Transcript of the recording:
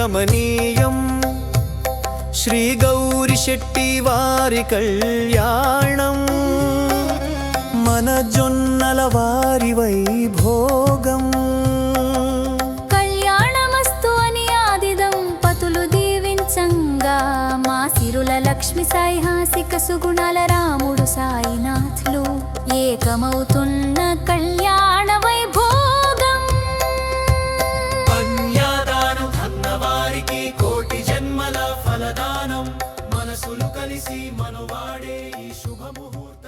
రమణీయం శ్రీ గౌరి శెట్టి వారి కళ్యాణం మన జొన్నల వారి వైభోగం కళ్యాణమస్తు అని ఆది దంపతులు దీవించంగా మా సిరుల లక్ష్మి సాయి హాసిక సుగుణాల రాముడు సాయినాథులు ఏకమవుతున్న కళ్యాణ వైభోగం కన్యాదానం అన్నవారికి కోటి జన్మల ఫలదానం మనసులు కలిసి మనవాడే ఈ శుభముహూర్తం